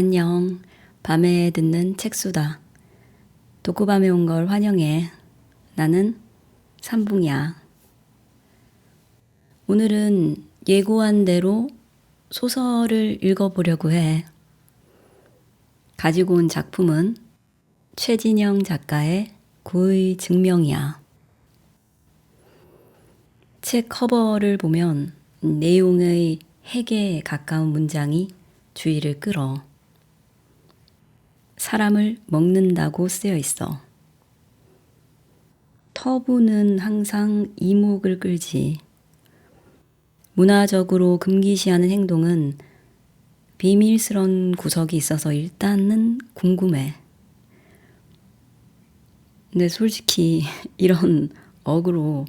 안녕. 밤에 듣는 책수다. 독후밤에 온 걸 환영해. 나는 삼붕이야. 오늘은 예고한 대로 소설을 읽어보려고 해. 가지고 온 작품은 최진영 작가의 고의 증명이야. 책 커버를 보면 내용의 핵에 가까운 문장이 주의를 끌어. 사람을 먹는다고 쓰여 있어. 터부는 항상 이목을 끌지. 문화적으로 금기시하는 행동은 비밀스런 구석이 있어서 일단은 궁금해. 근데 솔직히 이런 어그로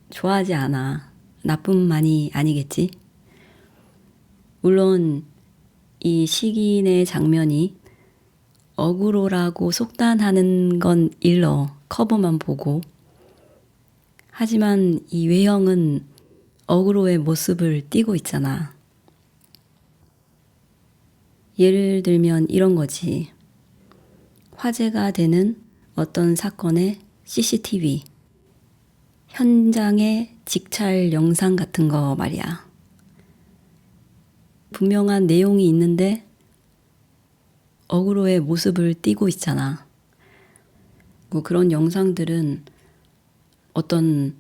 좋아하지 않아. 나뿐만이 아니겠지? 물론 이 시기의 장면이 어그로라고 속단하는 건 일러 커버만 보고, 하지만 이 외형은 어그로의 모습을 띠고 있잖아. 예를 들면 이런 거지. 화제가 되는 어떤 사건의 CCTV, 현장의 직찰 영상 같은 거 말이야. 분명한 내용이 있는데 어그로의 모습을 띠고 있잖아. 뭐 그런 영상들은 어떤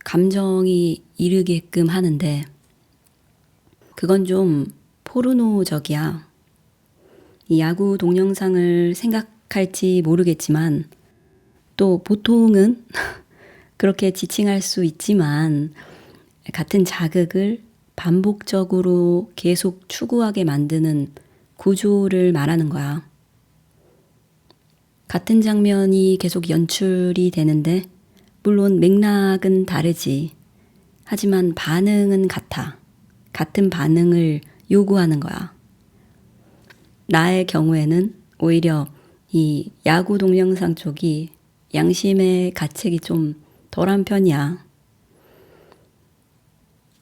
감정이 이르게끔 하는데 그건 좀 포르노적이야. 이 야구 동영상을 생각할지 모르겠지만 또 보통은 그렇게 지칭할 수 있지만 같은 자극을 반복적으로 계속 추구하게 만드는 구조를 말하는 거야. 같은 장면이 계속 연출이 되는데 물론 맥락은 다르지. 하지만 반응은 같아. 같은 반응을 요구하는 거야. 나의 경우에는 오히려 이 야구 동영상 쪽이 양심의 가책이 좀 덜한 편이야.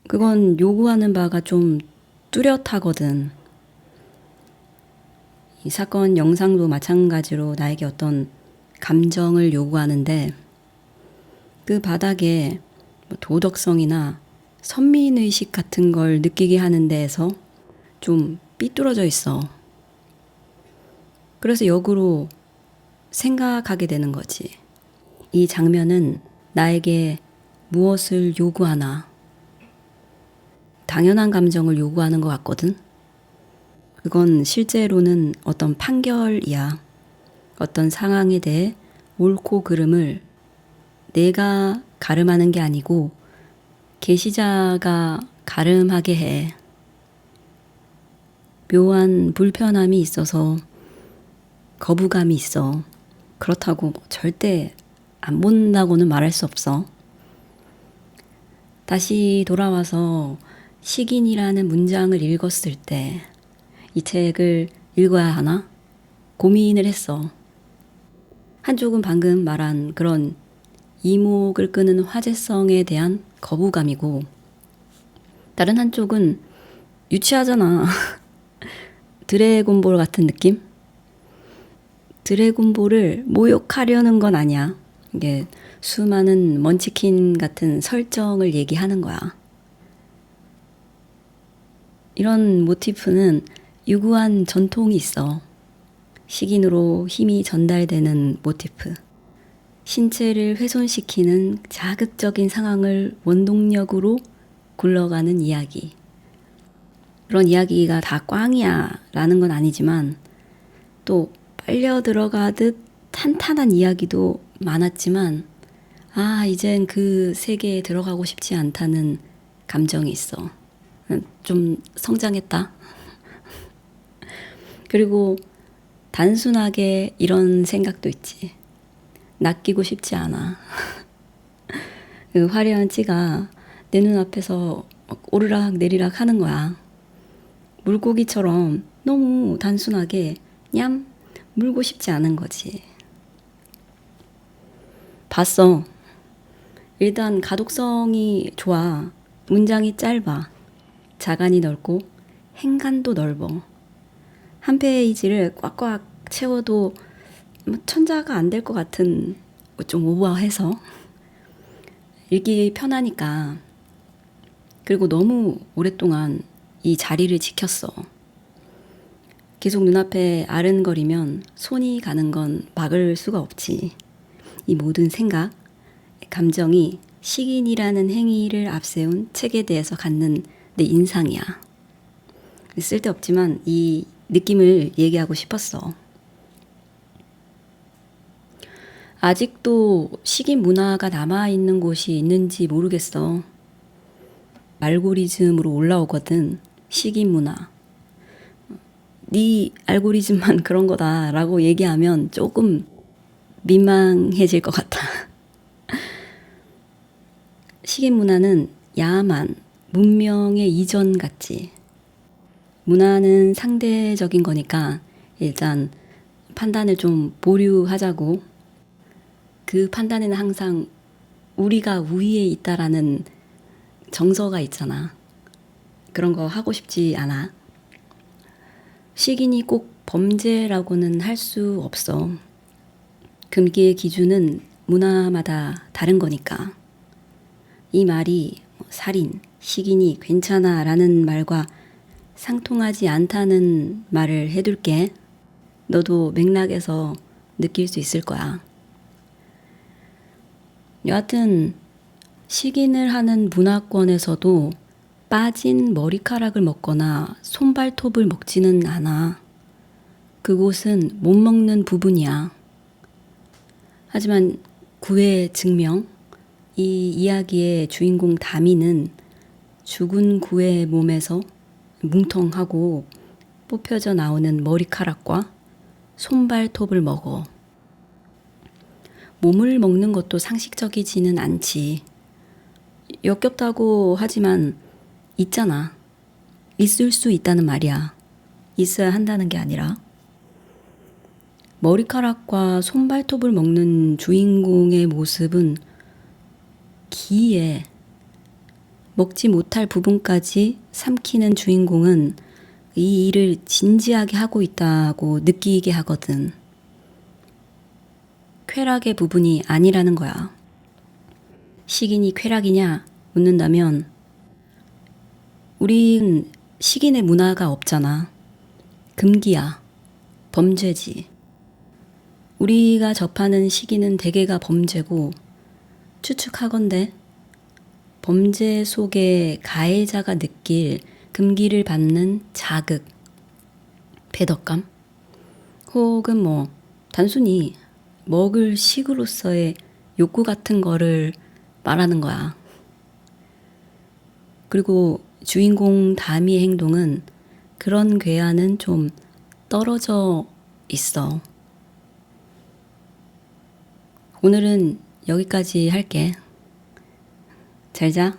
그건 요구하는 바가 좀 뚜렷하거든. 이 사건 영상도 마찬가지로 나에게 어떤 감정을 요구하는데 그 바닥에 도덕성이나 선민의식 같은 걸 느끼게 하는 데에서 좀 삐뚤어져 있어. 그래서 역으로 생각하게 되는 거지. 이 장면은 나에게 무엇을 요구하나? 당연한 감정을 요구하는 것 같거든. 그건 실제로는 어떤 판결이야. 어떤 상황에 대해 옳고 그름을 내가 가름하는 게 아니고 계시자가 가름하게 해. 묘한 불편함이 있어서 거부감이 있어. 그렇다고 절대 안 본다고는 말할 수 없어. 다시 돌아와서 식인이라는 문장을 읽었을 때 이 책을 읽어야 하나? 고민을 했어. 한쪽은 방금 말한 그런 이목을 끄는 화제성에 대한 거부감이고 다른 한쪽은 유치하잖아. 드래곤볼 같은 느낌? 드래곤볼을 모욕하려는 건 아니야. 이게 수많은 먼치킨 같은 설정을 얘기하는 거야. 이런 모티프는 유구한 전통이 있어. 식인으로 힘이 전달되는 모티프. 신체를 훼손시키는 자극적인 상황을 원동력으로 굴러가는 이야기. 그런 이야기가 다 꽝이야 라는 건 아니지만 또 빨려 들어가듯 탄탄한 이야기도 많았지만 이젠 그 세계에 들어가고 싶지 않다는 감정이 있어. 좀 성장했다. 그리고 단순하게 이런 생각도 있지. 낚이고 싶지 않아. 그 화려한 찌가 내 눈앞에서 오르락 내리락 하는 거야. 물고기처럼 너무 단순하게 냠 물고 싶지 않은 거지. 봤어. 일단 가독성이 좋아. 문장이 짧아. 자간이 넓고 행간도 넓어. 한 페이지를 꽉꽉 채워도 뭐 천자가 안 될 것 같은, 좀 오버해서 읽기 편하니까. 그리고 너무 오랫동안 이 자리를 지켰어. 계속 눈앞에 아른거리면 손이 가는 건 막을 수가 없지. 이 모든 생각, 감정이 식인이라는 행위를 앞세운 책에 대해서 갖는 내 인상이야. 쓸데없지만 이 느낌을 얘기하고 싶었어. 아직도 식인 문화가 남아있는 곳이 있는지 모르겠어. 알고리즘으로 올라오거든. 식인 문화. 네 알고리즘만 그런 거다라고 얘기하면 조금 민망해질 것 같아. 식인 문화는 야만, 문명의 이전 같지. 문화는 상대적인 거니까 일단 판단을 좀 보류하자고. 그 판단에는 항상 우리가 우위에 있다라는 정서가 있잖아. 그런 거 하고 싶지 않아. 식인이 꼭 범죄라고는 할 수 없어. 금기의 기준은 문화마다 다른 거니까. 이 말이 살인, 식인이 괜찮아 라는 말과 상통하지 않다는 말을 해둘게. 너도 맥락에서 느낄 수 있을 거야. 여하튼 식인을 하는 문화권에서도 빠진 머리카락을 먹거나 손발톱을 먹지는 않아. 그곳은 못 먹는 부분이야. 하지만 구의 증명, 이 이야기의 주인공 다미는 죽은 구의 몸에서 뭉텅하고 뽑혀져 나오는 머리카락과 손발톱을 먹어. 몸을 먹는 것도 상식적이지는 않지. 역겹다고 하지만 있잖아. 있을 수 있다는 말이야. 있어야 한다는 게 아니라. 머리카락과 손발톱을 먹는 주인공의 모습은 기이해. 먹지 못할 부분까지 삼키는 주인공은 이 일을 진지하게 하고 있다고 느끼게 하거든. 쾌락의 부분이 아니라는 거야. 식인이 쾌락이냐 묻는다면 우린 식인의 문화가 없잖아. 금기야. 범죄지. 우리가 접하는 식인은 대개가 범죄고 추측하건대 범죄 속에 가해자가 느낄 금기를 받는 자극, 배덕감, 혹은 단순히 먹을 식으로서의 욕구 같은 거를 말하는 거야. 그리고 주인공 다미의 행동은 그런 괴한은 좀 떨어져 있어. 오늘은 여기까지 할게. 잘 자.